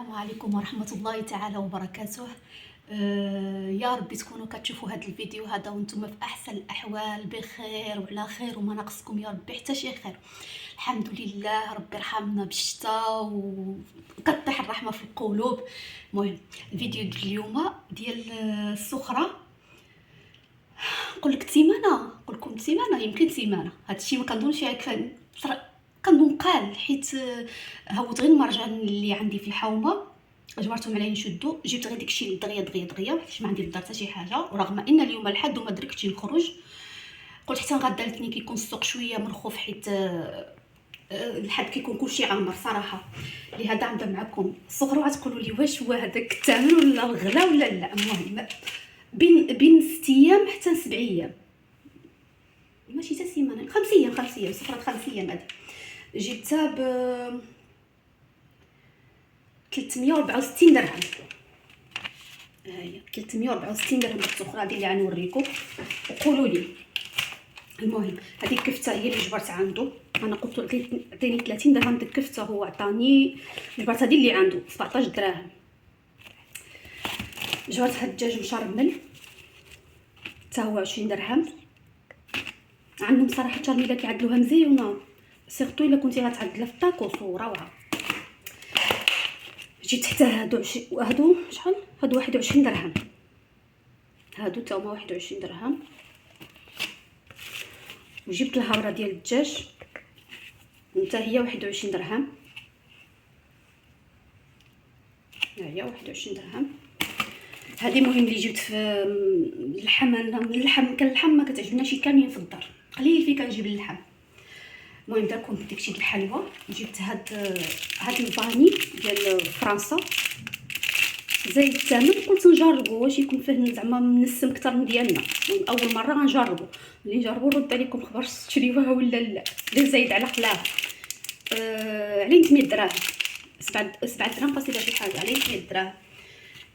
السلام عليكم ورحمة الله تعالى وبركاته. يا ربي تكونوا كتشوفوا هذا الفيديو هذا وانتم في احسن الاحوال بخير وعلى خير وما ناقصكم يا ربي حتى شي خير. الحمد لله ربي يرحمنا بالشتاء وكطيح الرحمة في القلوب. المهم الفيديو ديال اليوم ديال السخرة. نقول لك سيمانه، نقول لكم سيمانه، يمكن سيمانه. هذا الشيء ما كنظنش كنظن قال حيت هوت غير المرجان اللي عندي في الحومه، جبرتهم عليه نشدو، جبت غير داكشي اللي دغيا دغيا دغيا حيت ما عندي للدار حتى شي حاجه، ورغم ان اليوم الحد وما دركتش نخرج قلت حتى غدا الاثنين كيكون السوق شويه مرخوف حيت الحد كيكون كلشي عامر صراحه. لهذا غنبدا معكم الصغر وغتقولوا لي واش هو هذاك الثمن ولا الغلا ولا لا. المهم بين 6 ايام حتى 7 ايام، ماشي حتى سيمانه، 5 ايام، 5 ايام صفرات 5 ايام. هذه جبتها ب 364 درهم. ها هي 364 درهم السخره هذه اللي غنوريكم وقولوا لي. المهم هذه الكفته هي اللي جبرت عنده، انا قلت عطيني 30 درهم ديك الكفته، هو عطاني جبرت هذه اللي عنده 17 دراهم. جبرت هاد الدجاج مشرمل حتى هو 20 درهم. عندهم صراحه الترميله كيعدلوها مزيونه، سيرتو الا كنتي غتعدلها في الطاكوس وروعه. جيت حتى هادو شحال؟ هادو 21 درهم، هادو تا هما 21 درهم. وجبت الهبره ديال الدجاج حتى هي 21 درهم، ها هي 21 درهم. هذه مهم اللي جبت في اللحم. كان اللحم ما كتعجبناش كاملين في الدار، قليل فين كنجيب اللحم. المهم دركم داكشي ديال الحلوى. جبت هاد الفاني ديال فرنسا زايد الثمن، قلت نجربو واش يكون فيه زعما منسم اكثر من ديالنا. اول مره غنجربو، ملي نجربو نرد عليكم خبر تشريوها ولا لا. غير زايد على خلاها عليه 8 دراهم، 7 دراهم قصيده شي حاجه، عليه 8 دراهم.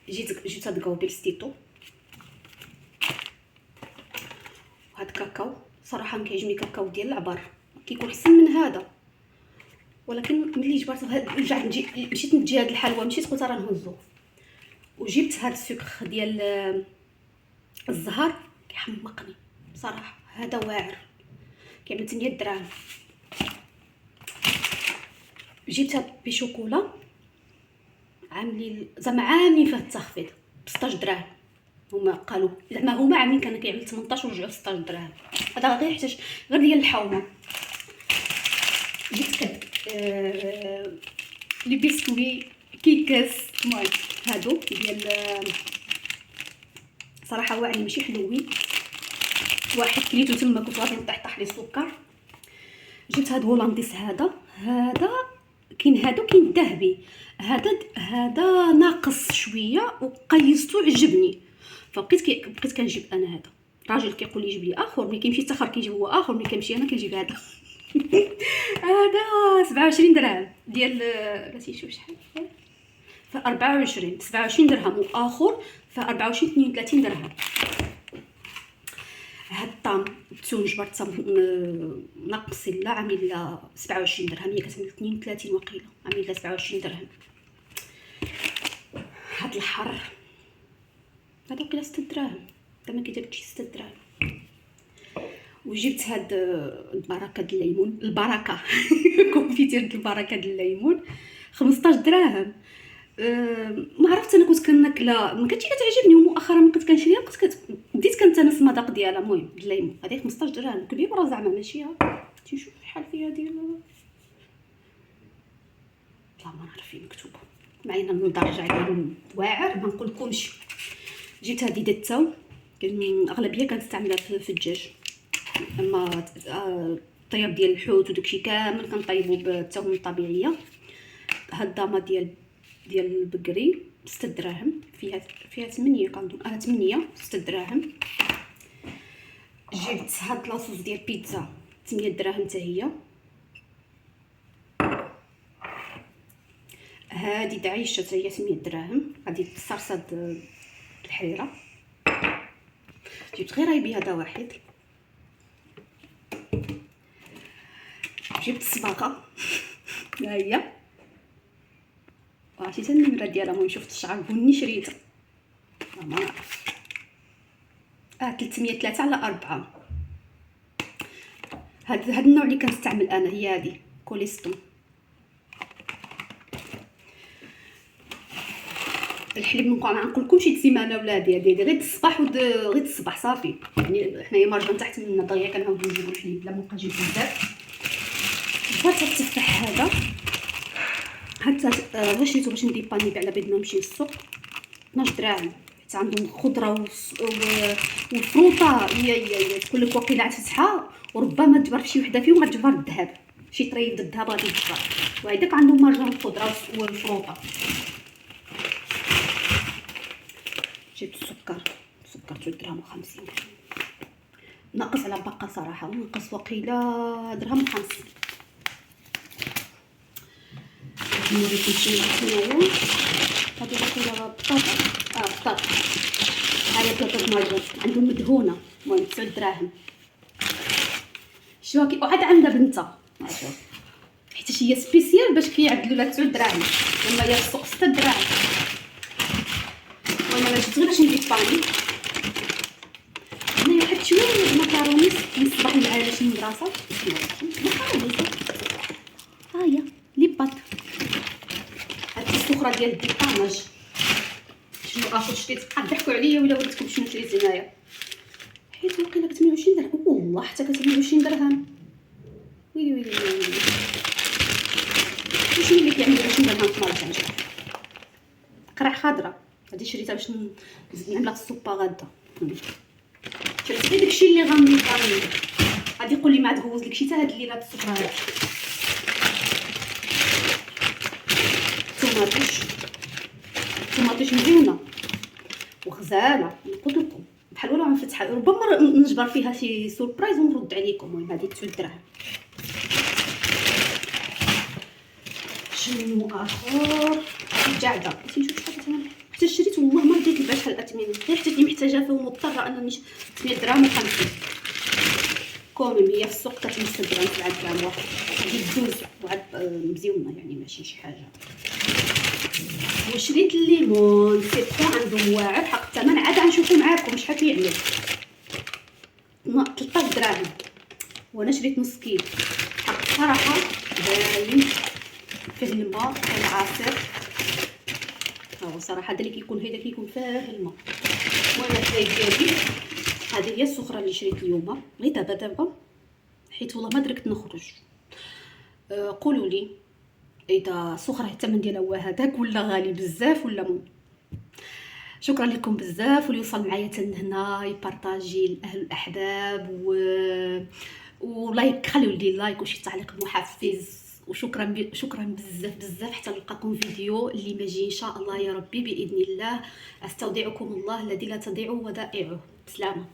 جبت هاد كاوبيل ستيتو، وهاد كاكاو صراحه ما كيعجبني كاكاو ديال العبار، كيكون احسن من هذا. ولكن ملي جبرت رجعت مشيت نجي هاد الحلوى، مشيت قلت راه نهزو. وجبت هاد السكر ديال الزهر كيحمقني بصراحه، هذا واعر كيعمل 8 دراهم. جبت بشوكولا عاملين زعما عاملين فيه التخفيض ب 16 دراهم. هما قالوا زعما هما عاملين كان كيعمل 18 ورجعوا 16 دراهم. هذا غير حتى غير ديال الحومه. جبت لي بسكوي كيكاس. المهم هادو ديال صراحه واعرين ماشي حلوين، واحد كليتو تما كنت غادي نطيح لي السكر. جبت هاد هولنديس، هذا كاين هادو كاين الذهبي، هذا ناقص شويه وقيستو عجبني، بقيت كنجيب انا هذا. راجل كيقول لي جيب لي اخر، ملي كيمشي تاخر كيجيب هو اخر، ملي كنمشي انا كنجيب هذا. هذا 27 درهم ديال بلاتي نشوف شحال ف 24 27 درهم، واخر ف 24 32 درهم. هاد الطام التون جبرت ناقص لا عامل لا 27 درهم، هي كتعمل 32 وقيله، عامل لا 27 درهم. هاد الحر هذا وقيله 6 دراهم، حتى ما كيجابش 6 دراهم. وجبت هاد البركه ديال الليمون، البركه كونفيتير ديال البركه ديال الليمون 15 دراهم. ما عرفت، انا كنت كناكلها ما كانتش كتعجبني، ومؤخرا ما كنت كنشريها بديت كنتنس المذاق ديالها. المهم الليمون هذه 15 درهم كبيره زعما ماشي تنشوف شحال فيها ديال لا ما نعرف فين مكتوب، معايا النظاره عليها واعر ما نقولكمش. جبت هذه ديال التاو، اغلبيه كنستعملها في الدجاج، اما الطياب ديال الحوت وداكشي كامل كنطيبو بالتاوم الطبيعيه. هاد الداما ديال البقري 6 دراهم، فيها 8 كنظن 8 6 دراهم. جبت هاد لاصوص ديال بيتزا 8 دراهم حتى هي. هادي دعيشه حتى هي 8 دراهم. هادي الصرصه الحريره. جبت غير رايبي هذا واحد. جبت الصباغه ها هي عرفتي النمره ديالها. المهم شفت الشعر بني شريتها ما نعرف 303 على 4. هاد النوع اللي كنستعمل انا هي هذه كوليستون. الحليب ما نقولكمش شي سيمانه ولا هادي غير الصباح غير الصباح صافي. يعني حنايا مارجان تحت من دغيا كنعاودو نجيبو الحليب بلا ما نبقى نجيب بزاف. بغيت التفاح هذا حتى غير شريتو باش نديباني على بيد ما نمشي للسوق 12 دراهم. حتى عندهم خضره والفروطه هي تقول لك واقيلا عاد فتحها وربما تجبر في شي وحده فيهم غتجبر الذهب، شي طريف الذهب غادي تجبر. وهذاك عندهم مارجان الخضره والفروطه. جبت السكر 3 درهم و50 ناقص على باقه صراحه، ناقص واقيلا درهم و50. نوريكم شنو هنايا. هادي واقيلا بطاط هاي 3 مارجان عندهم مدهونه. المهم 9 دراهم. شوفي وعاد عندها بنته حيت هي سبيسيال باش كيعدلوا لها 9 دراهم لما هي السوق 6 دراهم. وانا لا جبت غير باش ندير باني. هنايا واحد شويه مكرونيس من الصباح للعاشر المدرسه. ها هي لي بات. هاد السخره ديال الديباناج. شنو اخر شريت؟ ضحكوا عليا ولا وريتكم شنو شريت هنايا. حيت واقيلا ب 28 درهم. والله حتى ب 28 درهم. ويلي ويلي ويلي شنو اللي كيعمل 20 درهم في مارجان؟ قرع خضراء هادي شريتها باش نعملها في السوبا غدا. شريت غير داكشي اللي غنضيف. غادي يقول لي ما عاد هوز لك شي حتى هاد الليله بالسكر هذا. طوماطيش مزيونه وغزاله نقول لكم بحال ولا غنفتحها. ربما نجبر فيها شي سوربرايز ونرد عليكم. المهم هذه 9 دراهم. شنو اخر؟ الجعده بغيت نشوف شحال ثمن. حتى شريت والله ما رديت البارحه الاثمنه غير حتى محتاجه فيه ومضطره انني 8 دراهم و50. كوميم هي في السوق كتمس 6 دراهم 7 دراهم واحد. هذه الدوز وعاد مزيونه يعني ماشي شي حاجه. وشريت الليمون سيترون عندهم واعر حق الثمن. عاد غنشوفو معاكم شحال كيعمل. 13 دراهم وانا شريت نص كيلو. حق الصراحه باين فيه الماء فيه العصير. هو صراحه هذا اللي كيكون هذا كيكون فيه الماء. وانا الزيت ديالي هذه هي السخره اللي شريت اليوم غير دابا حيت والله ما دركت نخرج. قولوا لي اذا السخره الثمن ديالها هو هذاك ولا غالي بزاف ولا مو. شكرا لكم بزاف واللي وصل معايا حتى لهنا يبارطاجي الاهل الاحباب ولايك. خليوا لي لايك وشي تعليق محفز. وشكرا بزاف. حتى نلقاكم فيديو اللي ماجي ان شاء الله يا ربي باذن الله. استودعكم الله الذي لا تضيع ودائعه. بسلامه.